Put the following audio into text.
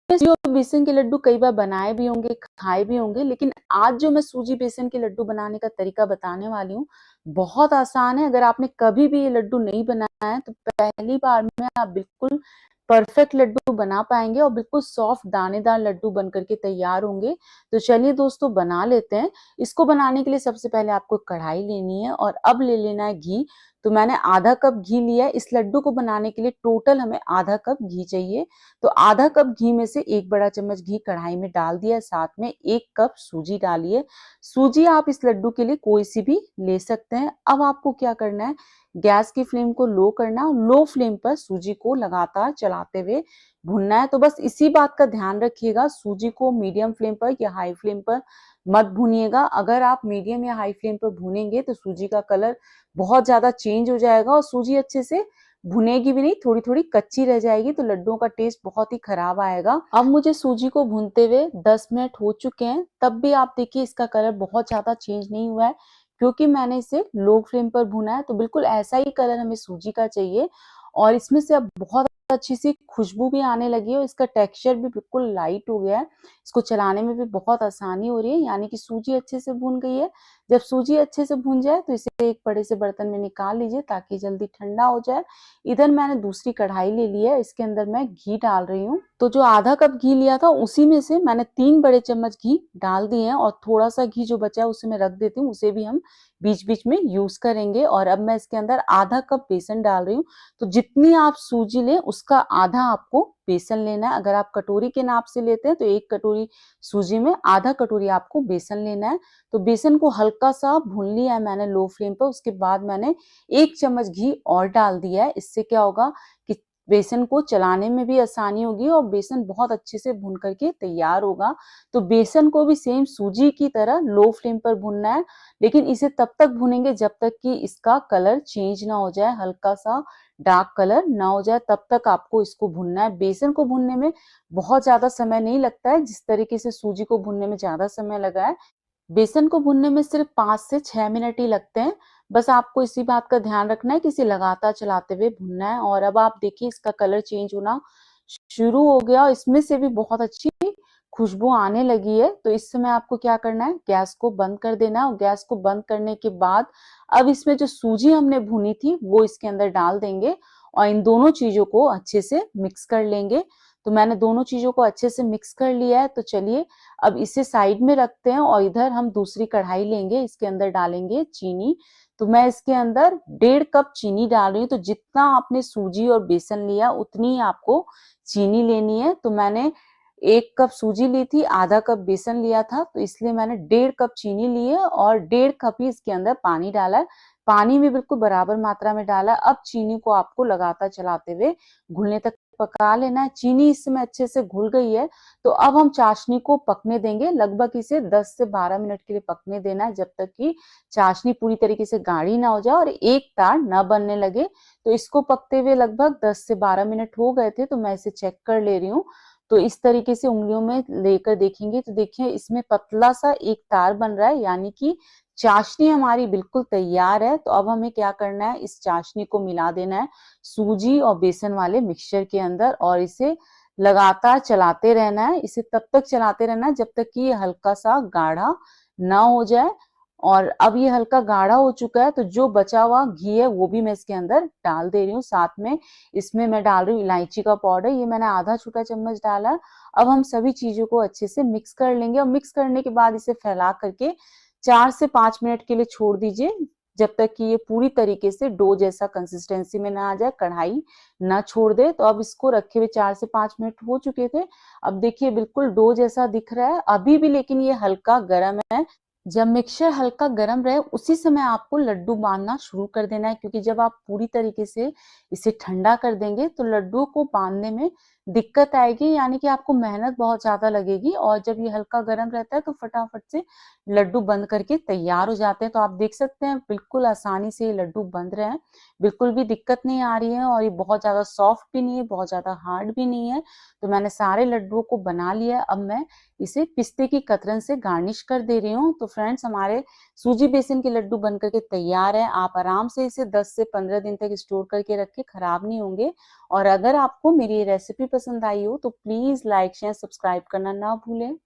सूजी और बेसन के लड्डू कई बार बनाए भी होंगे, खाए भी होंगे, लेकिन आज जो मैं सूजी बेसन के लड्डू बनाने का तरीका बताने वाली हूँ, बहुत आसान है। अगर आपने कभी भी ये लड्डू नहीं बनाया है, तो पहली बार में आप बिल्कुल परफेक्ट लड्डू बना पाएंगे और बिल्कुल सॉफ्ट दानेदार लड्डू बन करके तैयार होंगे। तो चलिए दोस्तों, बना लेते हैं। इसको बनाने के लिए सबसे पहले आपको कढ़ाई लेनी है और अब ले लेना है घी। तो मैंने आधा कप घी लिया है। इस लड्डू को बनाने के लिए टोटल हमें आधा कप घी चाहिए। तो आधा कप घी में से 1 बड़ा चम्मच घी कढ़ाई में डाल दिया, साथ में 1 कप सूजी डालिए। सूजी आप इस लड्डू के लिए कोई सी भी ले सकते हैं। अब आपको क्या करना है, गैस की फ्लेम को लो करना है और लो फ्लेम पर सूजी को लगातार चलाते हुए भुनना है। तो बस इसी बात का ध्यान रखिएगा, सूजी को मीडियम फ्लेम पर या हाई फ्लेम पर मत भूनिएगा। अगर आप मीडियम या हाई फ्लेम पर भूनेंगे तो सूजी का कलर बहुत ज्यादा चेंज हो जाएगा और सूजी अच्छे से भुनेगी भी नहीं, थोड़ी थोड़ी कच्ची रह जाएगी, तो लड्डुओं का टेस्ट बहुत ही खराब आएगा। अब मुझे सूजी को भूनते हुए 10 मिनट हो चुके हैं, तब भी आप देखिए इसका कलर बहुत ज्यादा चेंज नहीं हुआ है, क्योंकि मैंने इसे लो फ्लेम पर भुना है। तो बिल्कुल ऐसा ही कलर हमें सूजी का चाहिए और इसमें से अब बहुत अच्छी सी खुशबू भी आने लगी है और इसका टेक्सचर भी बिल्कुल लाइट हो गया है। इसको चलाने में भी बहुत आसानी हो रही है, यानी कि सूजी अच्छे से भून गई है। जब सूजी अच्छे से भून जाए तो इसे एक बड़े से बर्तन में निकाल लीजिए ताकि जल्दी ठंडा हो जाए। इधर मैंने दूसरी कढ़ाई ले ली है, इसके अंदर मैं घी डाल रही हूँ। तो जो आधा कप घी लिया था उसी में से मैंने 3 बड़े चम्मच घी डाल दिए हैं और थोड़ा सा घी जो बचा है उसे मैं रख देती हूँ, उसे भी हम बीच बीच में यूज करेंगे। और अब मैं इसके अंदर आधा कप बेसन डाल रही हूँ। तो जितनी आप सूजी लें उसका आधा आपको बेसन लेना है। अगर आप कटोरी के नाप से लेते हैं तो 1 कटोरी सूजी में आधा कटोरी आपको बेसन लेना है। तो बेसन को हल्का सा भून लिया है मैंने लो फ्लेम पर। उसके बाद मैंने 1 चम्मच घी और डाल दिया है। इससे क्या होगा कि बेसन को चलाने में भी आसानी होगी और बेसन बहुत अच्छे से भून करके तैयार होगा। तो बेसन को भी सेम सूजी की तरह लो फ्लेम पर भूनना है, लेकिन इसे तब तक भूनेंगे जब तक कि इसका कलर चेंज ना हो जाए, हल्का सा डार्क कलर ना हो जाए, तब तक आपको इसको भूनना है। बेसन को भूनने में बहुत ज्यादा समय नहीं लगता है, जिस तरीके से सूजी को भूनने में ज्यादा समय लगा है। बेसन को भूनने में सिर्फ 5 से 6 मिनट ही लगते हैं। बस आपको इसी बात का ध्यान रखना है कि इसे लगातार चलाते हुए भूनना है। और अब आप देखिए इसका कलर चेंज होना शुरू हो गया और इसमें से भी बहुत अच्छी खुशबू आने लगी है। तो इस समय आपको क्या करना है, गैस को बंद कर देना है। और गैस को बंद करने के बाद अब इसमें जो सूजी हमने भुनी थी वो इसके अंदर डाल देंगे और इन दोनों चीजों को अच्छे से मिक्स कर लेंगे। तो मैंने दोनों चीजों को अच्छे से मिक्स कर लिया है। तो चलिए अब इसे साइड में रखते हैं और इधर हम दूसरी कढ़ाई लेंगे, इसके अंदर डालेंगे चीनी। तो मैं इसके अंदर 1.5 कप चीनी डाल रही हूँ। तो जितना आपने सूजी और बेसन लिया उतनी ही आपको चीनी लेनी है। तो मैंने 1 कप सूजी ली थी, आधा कप बेसन लिया था, तो इसलिए मैंने 1.5 कप चीनी ली है और 1.5 कप ही इसके अंदर पानी डाला है। पानी भी बिल्कुल बराबर मात्रा में डाला है। अब चीनी को आपको लगातार चलाते हुए घुलने तक पका लेना है। चीनी इस समय अच्छे से घुल गई है। तो अब हम चाशनी को पकने देंगे, लगभग इसे 10 से 12 मिनट के लिए पकने देना है, जब तक कि चाशनी पूरी तरीके से गाढ़ी ना हो जाए और एक तार ना बनने लगे। तो इसको पकते हुए लगभग 10 से 12 मिनट हो गए थे। तो मैं इसे चेक कर ले रही हूँ। तो इस तरीके से उंगलियों में लेकर देखेंगे तो देखिए इसमें पतला सा एक तार बन रहा है, यानी कि चाशनी हमारी बिल्कुल तैयार है। तो अब हमें क्या करना है, इस चाशनी को मिला देना है सूजी और बेसन वाले मिक्सचर के अंदर और इसे लगातार चलाते रहना है। इसे तब तक चलाते रहना है जब तक कि ये हल्का सा गाढ़ा ना हो जाए। और अब ये हल्का गाढ़ा हो चुका है। तो जो बचा हुआ घी है वो भी मैं इसके अंदर डाल दे रही हूँ। साथ में इसमें मैं डाल रही हूँ इलायची का पाउडर, ये मैंने आधा छोटा चम्मच डाला। अब हम सभी चीजों को अच्छे से मिक्स कर लेंगे और मिक्स करने के बाद इसे फैला करके 4 से 5 मिनट के लिए छोड़ दीजिए, जब तक कि ये पूरी तरीके से डो जैसा कंसिस्टेंसी में ना आ जाए, कढ़ाई ना छोड़ दे। तो अब इसको रखे हुए 4 से 5 मिनट हो चुके थे। अब देखिए बिल्कुल डो जैसा दिख रहा है अभी भी, लेकिन ये हल्का गर्म है। जब मिक्सचर हल्का गर्म रहे उसी समय आपको लड्डू बांधना शुरू कर देना है, क्योंकि जब आप पूरी तरीके से इसे ठंडा कर देंगे तो लड्डू को बांधने में दिक्कत आएगी, यानी कि आपको मेहनत बहुत ज्यादा लगेगी। और जब ये हल्का गर्म रहता है तो फटाफट से लड्डू बंद करके तैयार हो जाते हैं। तो आप देख सकते हैं बिल्कुल आसानी से ये लड्डू बंध रहे हैं, बिल्कुल भी दिक्कत नहीं आ रही है और ये बहुत ज्यादा सॉफ्ट भी नहीं है, बहुत ज्यादा हार्ड भी नहीं है। तो मैंने सारे लड्डुओं को बना लिया। अब मैं इसे पिस्ते की कतरन से गार्निश कर दे रही हूँ। तो फ्रेंड्स, हमारे सूजी बेसन के लड्डू बन करके तैयार है। आप आराम से इसे 10 से 15 दिन तक स्टोर करके रखें, खराब नहीं होंगे। और अगर आपको मेरी ये रेसिपी पसंद आई हो तो प्लीज लाइक शेयर सब्सक्राइब करना ना भूलें।